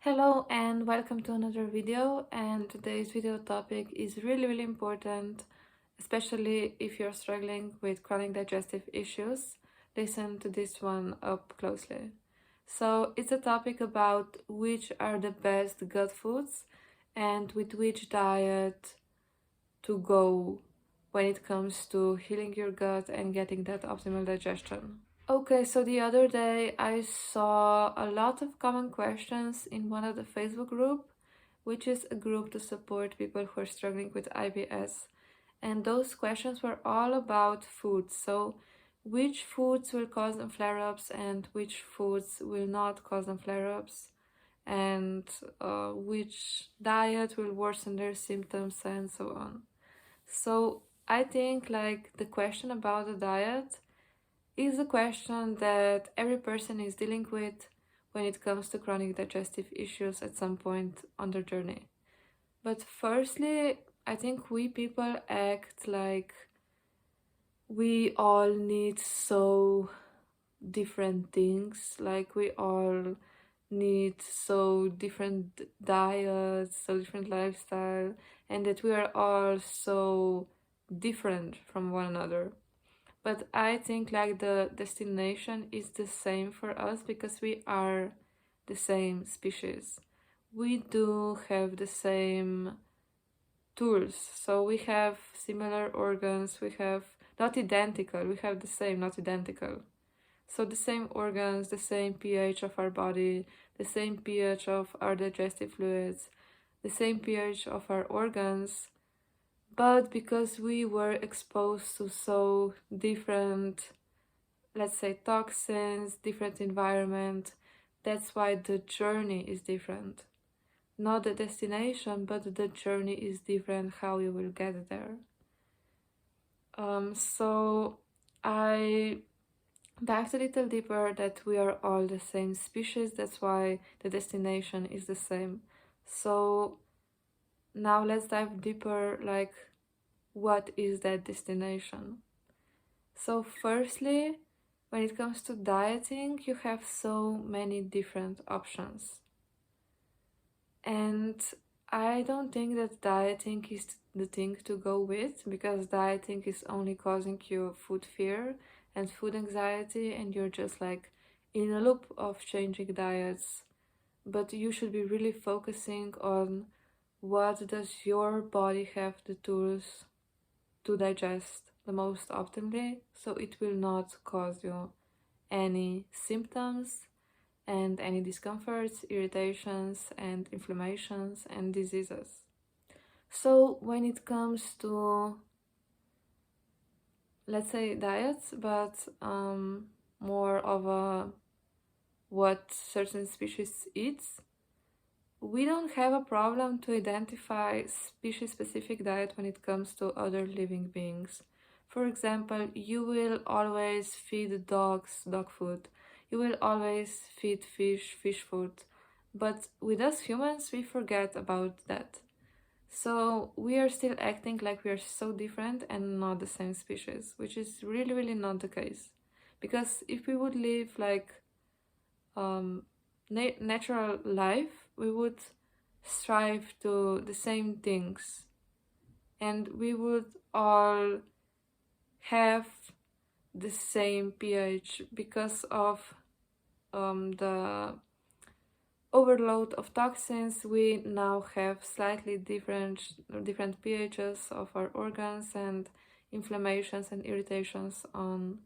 Hello and welcome to another video, and today's video topic is really important, especially if you're struggling with chronic digestive issues. Listen to this one up closely. So it's a topic about which are the best gut foods and with which diet to go when it comes to healing your gut and getting that optimal digestion. Okay, so the other day I saw a lot of common questions in one of the Facebook group, which is a group to support people who are struggling with IBS. And those questions were all about food. So which foods will cause them flare-ups and which foods will not cause them flare-ups, and which diet will worsen their symptoms and so on. So I think like the question about the diet is a question that every person is dealing with when it comes to chronic digestive issues at some point on their journey. But firstly, I think we people act like we all need so different things, like we all need so different diets, so different lifestyle, and that we are all so different from one another. But I think like the destination is the same for us because we are the same species. We do have the same tools. So we have similar organs, we have not identical, we have the same, not identical. So the same organs, the same pH of our body, the same pH of our digestive fluids, the same pH of our organs, but because we were exposed to so different, let's say, toxins, different environment, that's why the journey is different. Not the destination, but the journey is different, how you will get there. So I backed a little deeper that we are all the same species, that's why the destination is the same. So now let's dive deeper, like what is that destination? So firstly, when it comes to dieting, you have so many different options. And I don't think that dieting is the thing to go with, because dieting is only causing you food fear and food anxiety, and you're just like in a loop of changing diets. But you should be really focusing on what does your body have the tools to digest the most optimally, so it will not cause you any symptoms and any discomforts, irritations, and inflammations and diseases. So when it comes to, let's say, diets, but more of a what certain species eats, we don't have a problem to identify species-specific diet when it comes to other living beings. For example, you will always feed dogs dog food. You will always feed fish food. But with us humans, we forget about that. So we are still acting like we are so different and not the same species, which is really not the case. Because if we would live like um, natural life, we would strive to the same things, and we would all have the same pH because of the overload of toxins. We now have slightly different pHs of our organs and inflammations and irritations on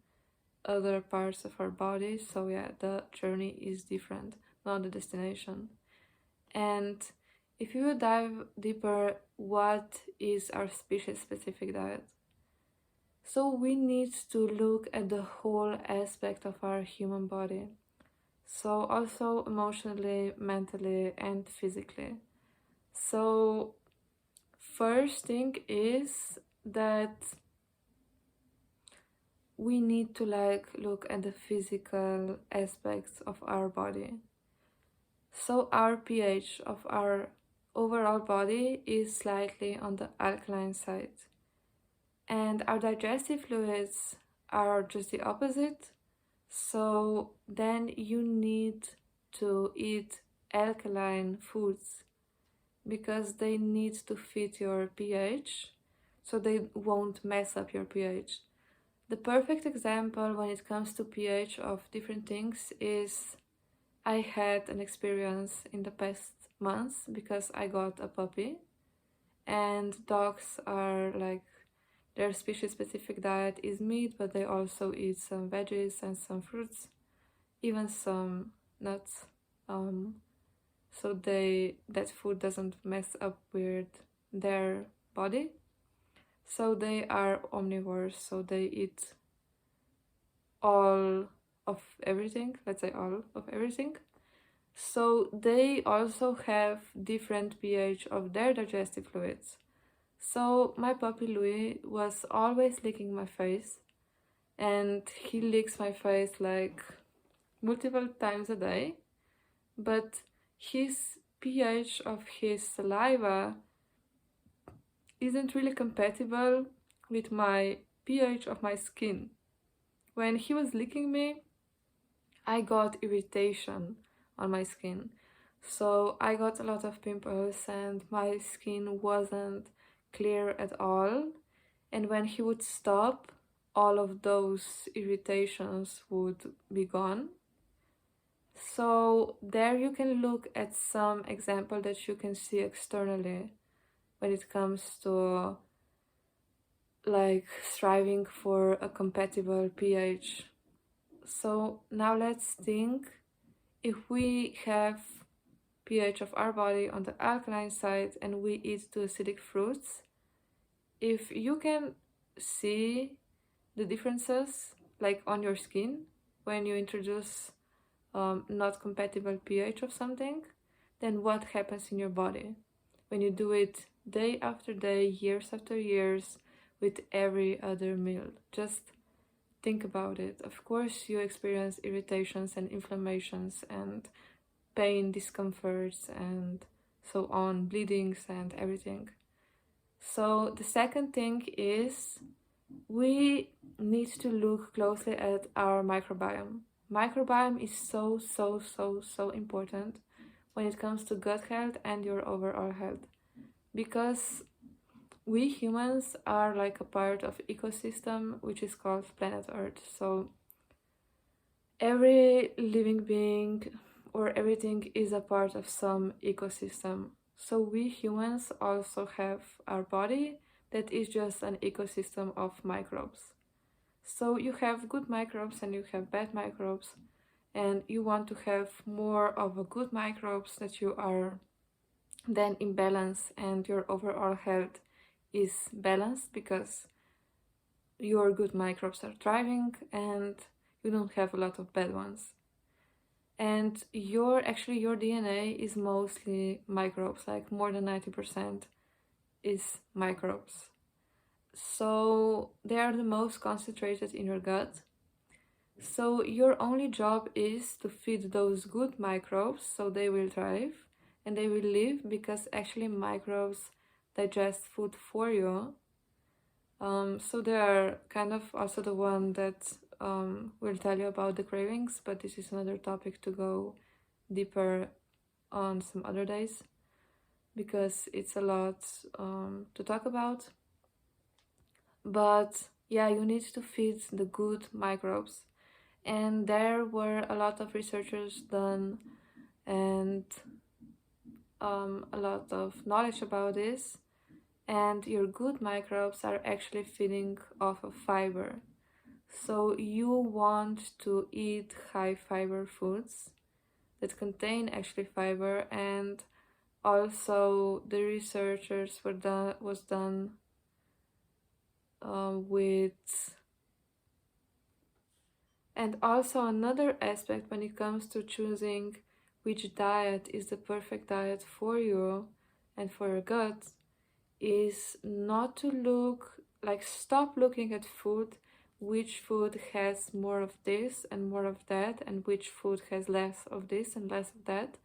other parts of our body. So yeah, the journey is different, not the destination. And if you dive deeper, what is our species specific diet? So we need to look at the whole aspect of our human body. So also emotionally, mentally, and physically. So first thing is that we need to look at the physical aspects of our body. So our pH of our overall body is slightly on the alkaline side, and our digestive fluids are just the opposite. So then you need to eat alkaline foods because they need to fit your pH, so they won't mess up your pH. The perfect example when it comes to pH of different things is I had an experience in the past months because I got a puppy, and dogs are like, their species specific diet is meat, but they also eat some veggies and some fruits, even some nuts. So that food doesn't mess up with their body. So they are omnivores, so they eat all of everything, let's say all of everything. So they also have different pH of their digestive fluids. So my puppy Louis was always licking my face, and he licks my face like multiple times a day, but his pH of his saliva isn't really compatible with my pH of my skin. When he was licking me, I got irritation on my skin. So I got a lot of pimples and my skin wasn't clear at all. And when he would stop, all of those irritations would be gone. So there you can look at some example that you can see externally when it comes to like striving for a compatible pH. So now let's think, if we have pH of our body on the alkaline side and we eat two acidic fruits, if you can see the differences like on your skin when you introduce not compatible pH of something, then what happens in your body when you do it day after day, years after years, with every other meal? Just think about it. Of course you experience irritations and inflammations and pain, discomforts, and so on, bleedings and everything. So the second thing is we need to look closely at our microbiome. Microbiome is so important when it comes to gut health and your overall health, because we humans are like a part of ecosystem which is called planet Earth. So every living being or everything is a part of some ecosystem. So we humans also have our body that is just an ecosystem of microbes. So you have good microbes and you have bad microbes, and you want to have more of a good microbes that you are then in balance and your overall health is balanced because your good microbes are thriving and you don't have a lot of bad ones. And your DNA is mostly microbes, like more than 90% is microbes. So they are the most concentrated in your gut. So your only job is to feed those good microbes so they will thrive and they will live, because actually microbes digest food for you. So they are kind of also the one that will tell you about the cravings, but this is another topic to go deeper on some other days, because it's a lot to talk about. But yeah, you need to feed the good microbes, and there were a lot of researchers done and a lot of knowledge about this. And your good microbes are actually feeding off of fiber. So you want to eat high fiber foods that contain actually fiber. And also the researchers was done with, and also another aspect when it comes to choosing which diet is the perfect diet for you and for your gut is not to stop looking at food, which food has more of this and more of that, and which food has less of this and less of that,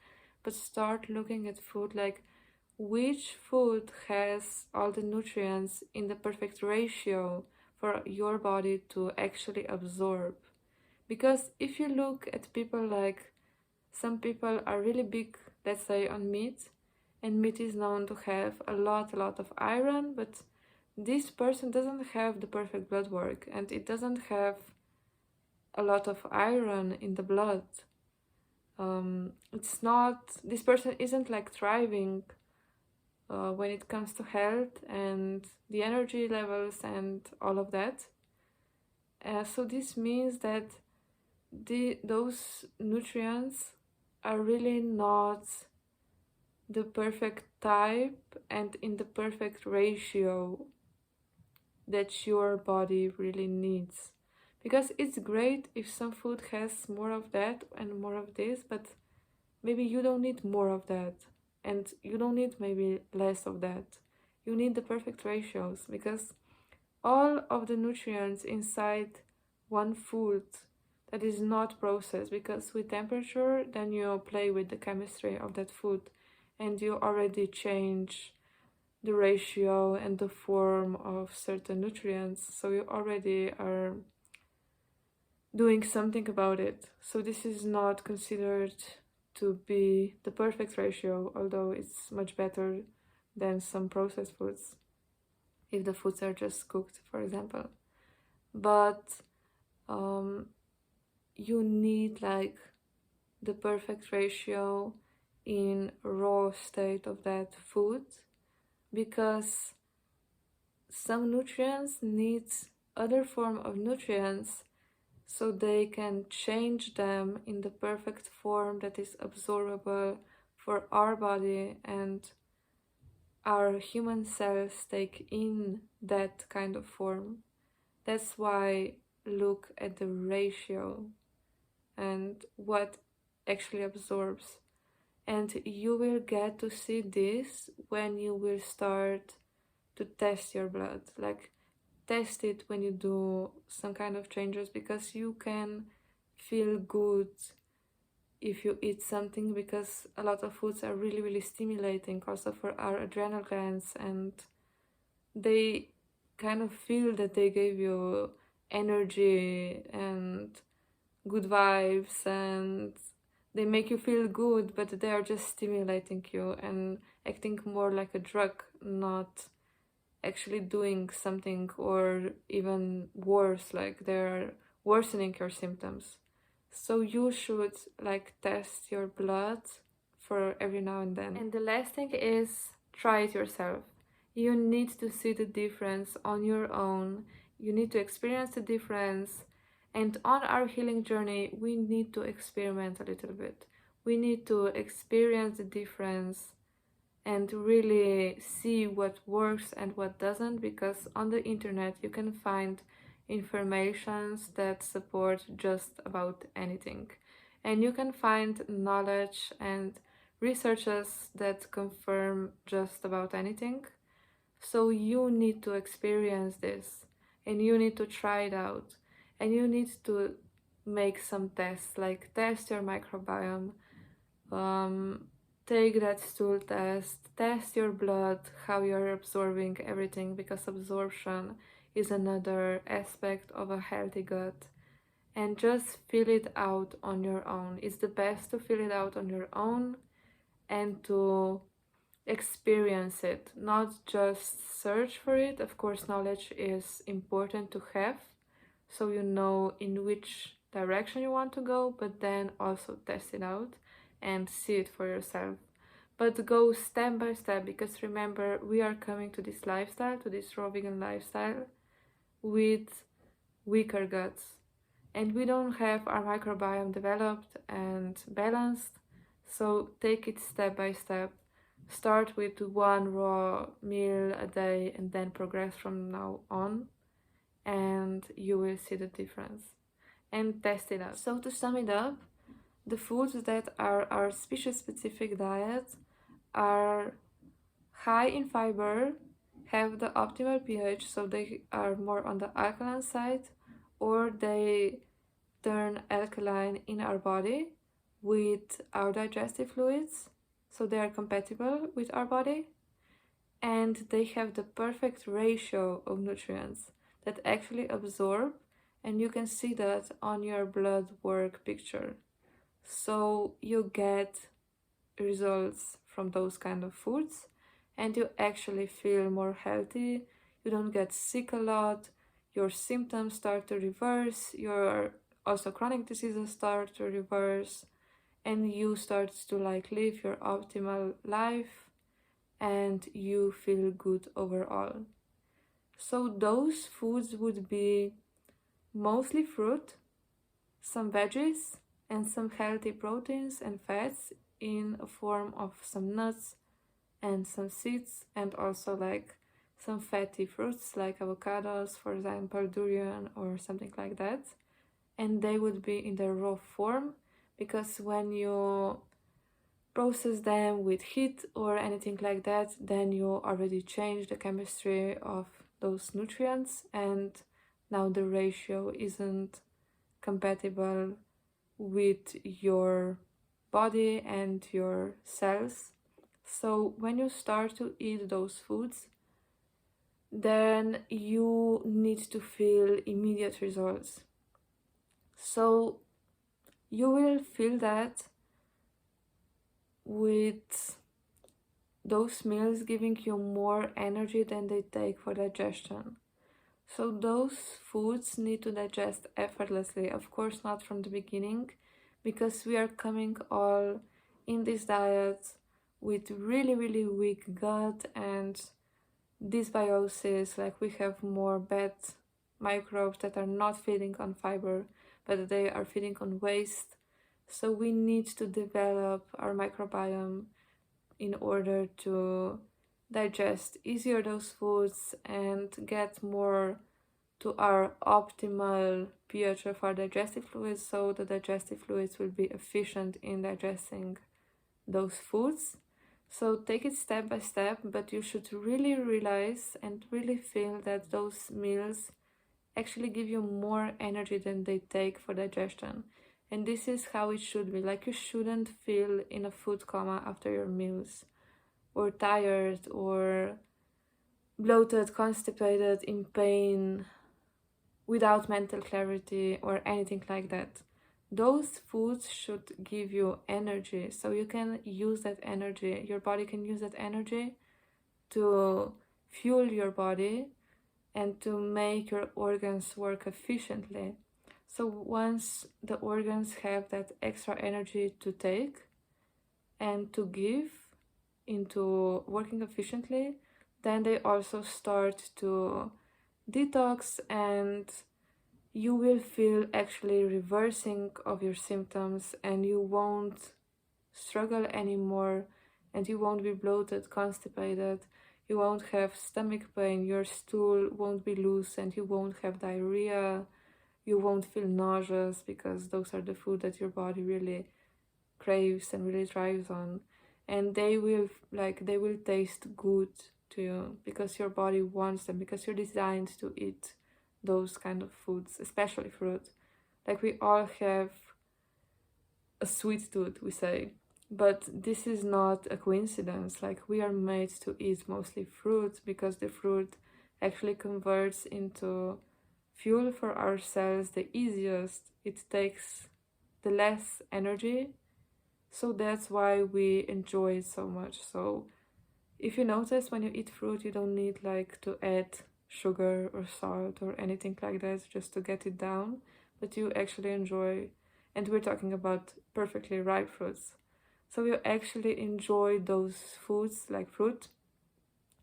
but start looking at food like which food has all the nutrients in the perfect ratio for your body to actually absorb. Because if you look at people, like some people are really big let's say on meat, and meat is known to have a lot of iron, but this person doesn't have the perfect blood work, and it doesn't have a lot of iron in the blood. It's not, this person isn't like thriving when it comes to health and the energy levels and all of that. So this means that those nutrients are really not the perfect type and in the perfect ratio that your body really needs. Because it's great if some food has more of that and more of this, but maybe you don't need more of that, and you don't need maybe less of that. You need the perfect ratios, because all of the nutrients inside one food that is not processed, because with temperature then you play with the chemistry of that food and you already change the ratio and the form of certain nutrients, so you already are doing something about it. So this is not considered to be the perfect ratio, although it's much better than some processed foods if the foods are just cooked, for example. But you need like the perfect ratio in raw state of that food, because some nutrients need other form of nutrients so they can change them in the perfect form that is absorbable for our body, and our human cells take in that kind of form. That's why look at the ratio and what actually absorbs. And you will get to see this when you will start to test your blood. Like, test it when you do some kind of changes, because you can feel good if you eat something, because a lot of foods are really stimulating also for our adrenal glands, and they kind of feel that they gave you energy and good vibes, and they make you feel good, but they are just stimulating you and acting more like a drug, not actually doing something, or even worse, like they're worsening your symptoms. So you should like test your blood for every now and then. And the last thing is, try it yourself. You need to see the difference on your own. You need to experience the difference. And on our healing journey, we need to experiment a little bit. We need to experience the difference and really see what works and what doesn't, because on the internet you can find informations that support just about anything, and you can find knowledge and researches that confirm just about anything. So you need to experience this, and you need to try it out, and you need to make some tests, like test your microbiome, take that stool test, test your blood, how you're absorbing everything, because absorption is another aspect of a healthy gut. And just feel it out on your own. It's the best to feel it out on your own and to experience it, not just search for it. Of course, knowledge is important to have, so you know in which direction you want to go, but then also test it out and see it for yourself. But go step by step, because remember, we are coming to this lifestyle, to this raw vegan lifestyle, with weaker guts, and we don't have our microbiome developed and balanced. So take it step by step. Start with one raw meal a day and then progress from now on, and you will see the difference. And test it out. So to sum it up, the foods that are our species-specific diet are high in fiber, have the optimal pH, so they are more on the alkaline side, or they turn alkaline in our body with our digestive fluids, so they are compatible with our body, and they have the perfect ratio of nutrients that actually absorb, and you can see that on your blood work picture. So you get results from those kind of foods, and you actually feel more healthy. You don't get sick a lot, your symptoms start to reverse, your also chronic diseases start to reverse, and you start to like live your optimal life, and you feel good overall. So those foods would be mostly fruit, some veggies, and some healthy proteins and fats in a form of some nuts and some seeds, and also like some fatty fruits like avocados, for example, durian or something like that. And they would be in their raw form, because when you process them with heat or anything like that, then you already change the chemistry of those nutrients, and now the ratio isn't compatible with your body and your cells. So when you start to eat those foods, then you need to feel immediate results. So you will feel that with those meals giving you more energy than they take for digestion. So those foods need to digest effortlessly, of course not from the beginning, because we are coming all in this diet with really weak gut and dysbiosis, like we have more bad microbes that are not feeding on fiber, but they are feeding on waste. So we need to develop our microbiome in order to digest easier those foods and get more to our optimal pH of our digestive fluids, so the digestive fluids will be efficient in digesting those foods. So take it step by step, but you should really realize and really feel that those meals actually give you more energy than they take for digestion. And this is how it should be. Like, you shouldn't feel in a food coma after your meals, or tired, or bloated, constipated, in pain, without mental clarity, or anything like that. Those foods should give you energy, so you can use that energy. Your body can use that energy to fuel your body and to make your organs work efficiently. So once the organs have that extra energy to take and to give into working efficiently, then they also start to detox, and you will feel actually reversing of your symptoms, and you won't struggle anymore, and you won't be bloated, constipated, you won't have stomach pain, your stool won't be loose, and you won't have diarrhea, you won't feel nauseous, because those are the food that your body really craves and really thrives on. And they will taste good to you, because your body wants them, because you're designed to eat those kind of foods, especially fruit. Like, we all have a sweet tooth, we say, but this is not a coincidence. Like, we are made to eat mostly fruit, because the fruit actually converts into fuel for our cells the easiest. It takes the less energy, so that's why we enjoy it so much. So if you notice, when you eat fruit, you don't need like to add sugar or salt or anything like that just to get it down, but you actually enjoy, and we're talking about perfectly ripe fruits, so you actually enjoy those foods like fruit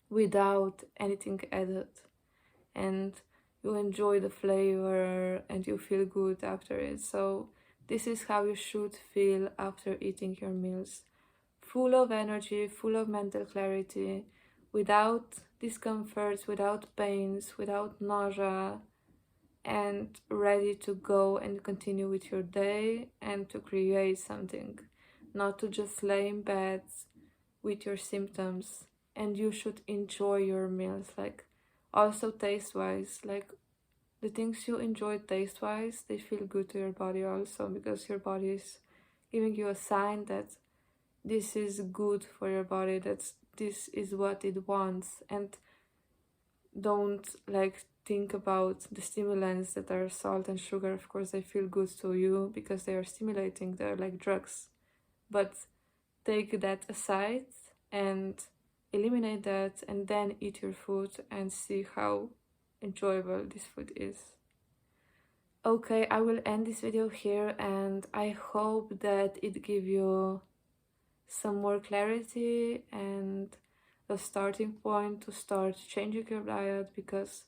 without anything added, and you enjoy the flavor and you feel good after it. So this is how you should feel after eating your meals: full of energy, full of mental clarity, without discomforts, without pains, without nausea, and ready to go and continue with your day and to create something, not to just lay in bed with your symptoms. And you should enjoy your meals, like also taste wise, like the things you enjoy taste wise, they feel good to your body also, because your body is giving you a sign that this is good for your body, that this is what it wants. And don't like think about the stimulants that are salt and sugar. Of course they feel good to you because they are stimulating, they're like drugs, but take that aside and eliminate that, and then eat your food and see how enjoyable this food is. Okay, I will end this video here, and I hope that it gives you some more clarity and a starting point to start changing your diet, because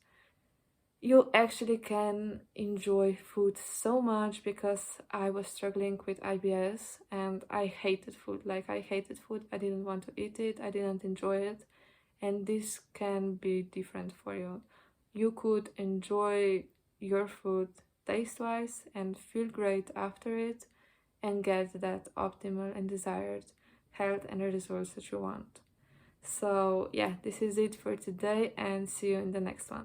you actually can enjoy food so much. Because I was struggling with IBS and I hated food. Like, I hated food. I didn't want to eat it. I didn't enjoy it. And this can be different for you. You could enjoy your food taste-wise and feel great after it and get that optimal and desired health and the results that you want. So yeah, this is it for today, and see you in the next one.